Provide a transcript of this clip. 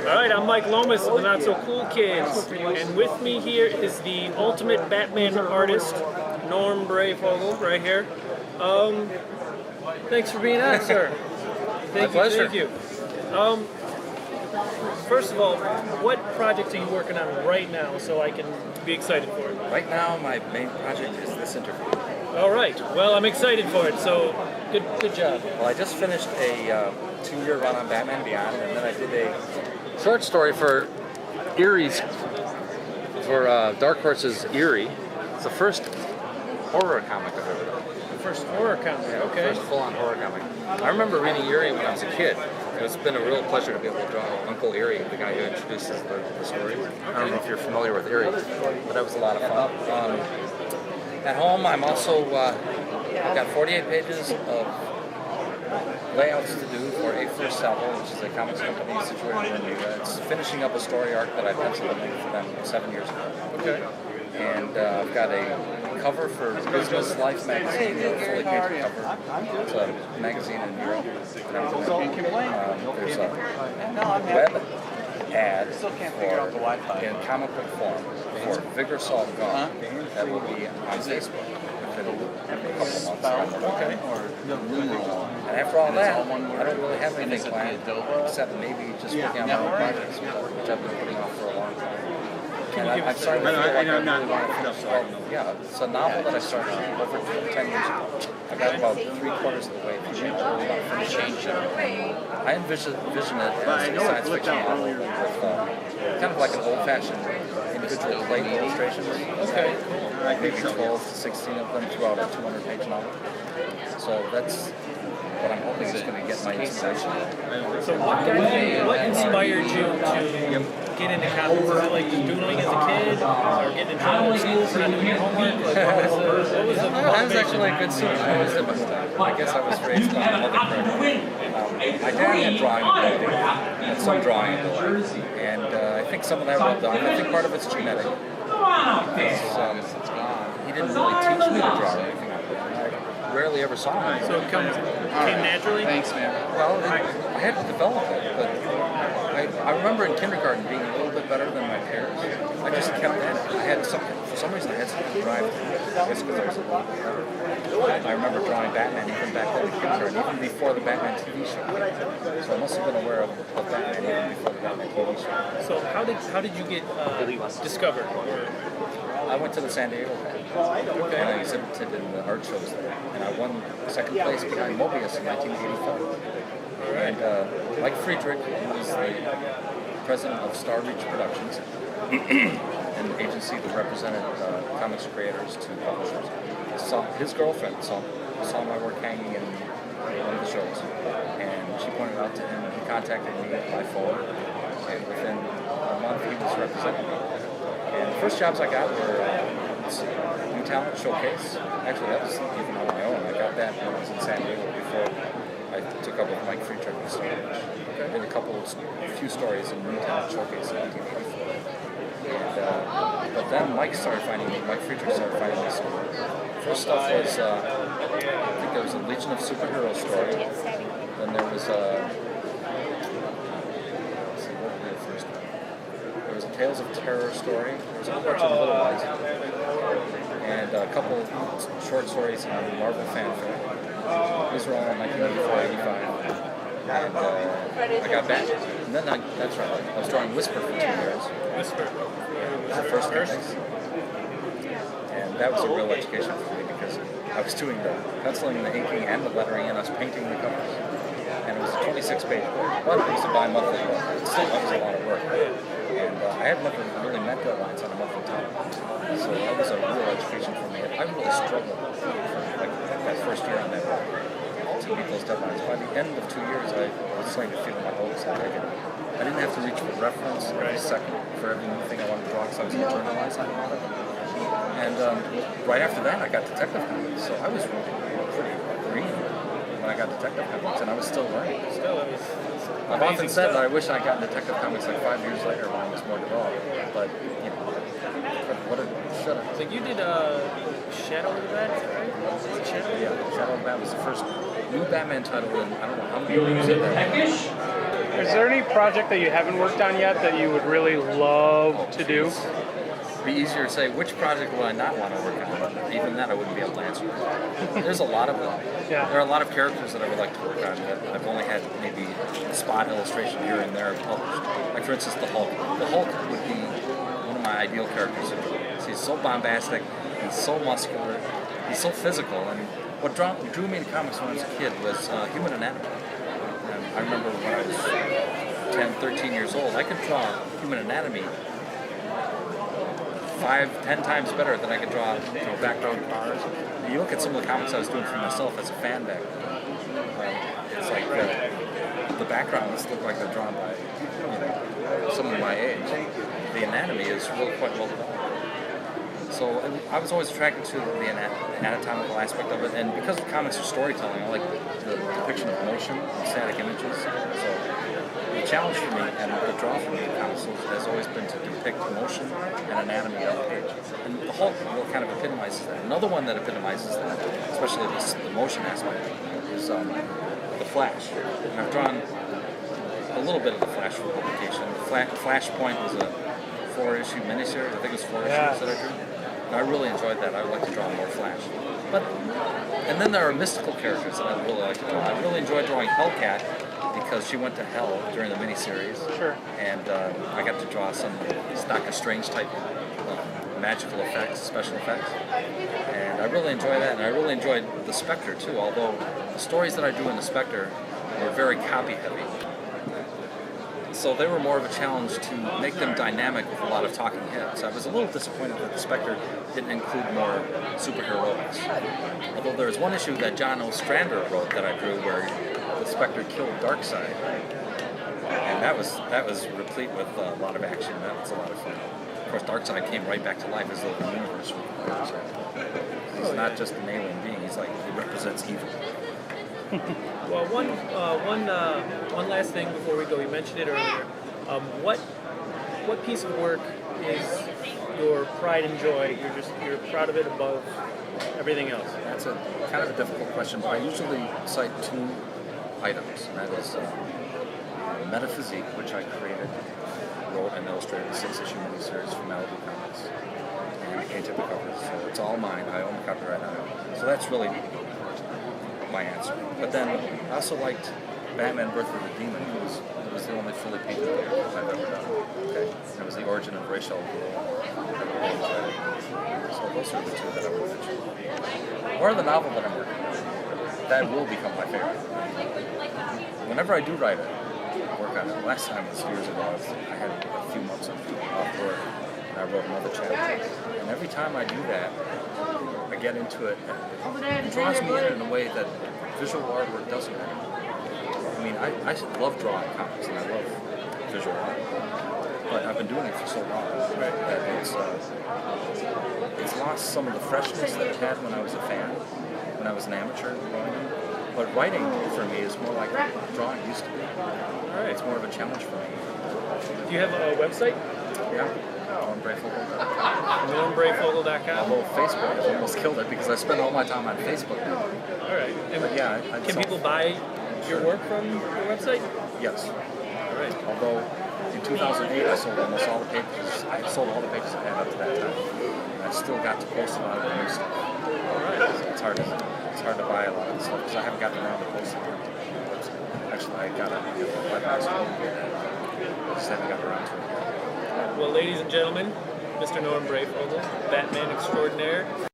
Alright, I'm Mike Lomas of the Not So Cool Kids, and with me here is the ultimate Batman artist, Norm Breyfogle, right here. Thanks for being on, sir. My pleasure. Thank you. First of all, what project are you working on right now so I can be excited for it? Right now, my main project is this interview. All right. Well, I'm excited for it, so good job. Well, I just finished a 2-year run on Batman Beyond, and then I did a short story for Erie's, for Dark Horse's Erie. It's the first horror comic I've ever done. The first horror comic, okay. First full-on horror comic. I remember reading Erie when I was a kid. It's been a real pleasure to be able to draw Uncle Erie, the guy who introduces the story. I don't know if you're familiar with Erie, but that was a lot of fun. At home, I'm also, I've got 48 pages of layouts to do for A First Salvo, which is a comics company situated in Bermuda. It's finishing up a story arc that I penciled in for them 7 years ago. Okay. And I've got a cover for Business Life magazine, a fully painted cover. It's a magazine in Europe. There's a web ad in comic book form for Vigor Salt Gum that will be on Facebook within a couple months. Okay. And after all that, I don't really have anything planned except maybe just working on my own projects, which I've been putting off for a long time. And I'm starting to feel like I really want to finish it. Yeah, it's a novel that I started over 10 years ago. I got about 3/4 of the way through. I really want to finish it. I envision it as a science fiction novel with kind of like an old-fashioned individual plate illustrations. Okay. Maybe 12 to 16 of them throughout a 200-page novel. So that's what I'm hoping is going to get my inspiration. So what inspired you to get into comics? Was it like doodling as a kid, or getting in trouble at school for not doing your homework? Like, what was the I was actually a good student. I guess I was raised by my mother correctly. My dad had drawing ability, and some drawing ability, and I think some of that rubbed off. I think part of it's genetic. Because he didn't really teach me to draw or anything like that. I rarely ever saw him. So it came naturally? Thanks, man. Well, I had to develop it, but I remember in kindergarten being a little bit better than my peers. I just kept at it. I had something, for some reason I had something to drive to. I guess because I was a little bit better. I remember drawing Batman even back then in kindergarten, even before the Batman TV show. So I must have been aware of Batman even before the Batman TV show. So how did you get discovered? I went to the San Diego Con, and I exhibited in the art shows there, and I won second place behind Mobius in 1984. And Mike Friedrich, who was the president of Star Reach Productions, an agency that represented comics creators to publishers, his girlfriend saw my work hanging in one of the shows, and she pointed it out to him. He contacted me by phone, and within a month he was representing me. And the first jobs I got were New Talent Showcase. Actually, that was even on my own. I got that when I was in San Diego before I took up with Mike Friedrich and Star Reach. I did a few stories in New Talent Showcase in 1984. And, but then Mike started finding me. Mike Friedrich started finding me stories. First stuff was, I think there was a Legion of Superheroes story. Then there was Tales of Terror story. There was a whole bunch of little ones. And a couple short stories in Marvel Fanfare. These were all in 1984-85. And I got back. And then that's right. I was drawing Whisper for 2 years. Whisper. It was the first comics. And that was a real education for me because I was doing the penciling, the inking, and the lettering, and I was painting the covers. And it was a 26-page book. Well, it was a bi-monthly book. It still was a lot of work. And I had never really met deadlines on a monthly time. So that was a real education for me. I really struggled for that first year on that book to meet those deadlines. By the end of 2 years, I was starting to feel my hopes. I didn't have to reach for reference every second for every new thing I wanted to draw because I was internalizing a lot of it. And right after that, I got Detective Comics. So I was really pretty green when I got Detective Comics, and I was still learning. I've often said that I wish I got Detective Comics like 5 years later when I was more developed, but you know, what a should have. So you did Shadow of the Bat, right? Shadow? Yeah, Shadow of the Bat was the first new Batman title in I don't know how many years it was. Is there any project that you haven't worked on yet that you would really love to do? It'd be easier to say which project would I not want to work on. Even that I wouldn't be able to answer. There's a lot of them. Yeah. There are a lot of characters that I would like to work on that I've only had maybe a spot illustration here and there published. Like for instance, the Hulk. The Hulk would be one of my ideal characters. He's so bombastic, he's so muscular, he's so physical, and what drew me to comics when I was a kid was human anatomy. And I remember when I was 10, 13 years old, I could draw human anatomy 5, 10 times better than I could draw background cars. And you look at some of the comics I was doing for myself as a fan back then. It's like the backgrounds look like they're drawn by someone my age. The anatomy is really quite well developed. So I was always attracted to the anatomical aspect of it, and because comics are storytelling, I like the depiction of motion and static images. So the challenge for me and the draw for me in comics has always been to depict motion and anatomy on the page. And the Hulk kind of epitomizes that. Another one that epitomizes that, especially the motion aspect, is the Flash. And I've drawn a little bit of the Flash for publication. Flashpoint was a 4-issue miniseries. I think it was 4 issues that I drew. And I really enjoyed that. I would like to draw more Flash. And then there are mystical characters that I really like to draw. I really enjoyed drawing Hellcat because she went to hell during the miniseries. Sure. And I got to draw some Doctor Strange type magical effects, special effects. And I really enjoy that. And I really enjoyed the Spectre too, although the stories that I drew in the Spectre were very copy heavy. So they were more of a challenge to make them dynamic with a lot of talking heads. I was a little disappointed that the Spectre didn't include more superheroics. Although there's one issue that John Ostrander wrote that I drew where the Spectre killed Darkseid. And that was replete with a lot of action. That was a lot of fun. Of course, Darkseid came right back to life as though the universe was. He's not just an alien being, he represents evil. Well, one last thing before we go. You mentioned it earlier. What piece of work is your pride and joy? You're proud of it above everything else. That's a kind of a difficult question, but I usually cite 2 items, and that is Metaphysique, which I created, wrote and illustrated a 6-issue miniseries for Malibu Comics, and I painted the covers, so it's all mine. I own the copyright on it. So that's really my answer. But then I also liked Batman Birth of the Demon. It was the only fully painted character I've ever done. Okay. It was the origin of Breyfogle. So those are the 2 that I would mention. Or the novel that I'm working on. That will become my favorite. Whenever I do write it, work on it. Last time was years ago. I had a few months off work, and I wrote another chapter. And every time I do that, I get into it, and it draws me in a way that visual artwork doesn't. I mean, I love drawing comics, and I love visual art, but I've been doing it for so long that it's lost some of the freshness that it had when I was a fan, when I was an amateur drawing. But writing for me is more like drawing used to be. It's more of a challenge for me. Do you have a website? Yeah. NormBreyfogle.com. NormBreyfogle.com. Although Facebook has almost killed it because I spend all my time on Facebook now. All right. But yeah, can people buy your work from your website? Yes. All right. Although in 2008 I sold almost all the pages. I sold all the pages I had up to that time. And I still got to post a lot of the new stuff. All right. So it's hard to buy a lot of the stuff because I haven't gotten around to posting it. Actually, I got a webmaster. I just haven't gotten around to it yet. Well, ladies and gentlemen, Mr. Norm Breyfogle, Batman extraordinaire.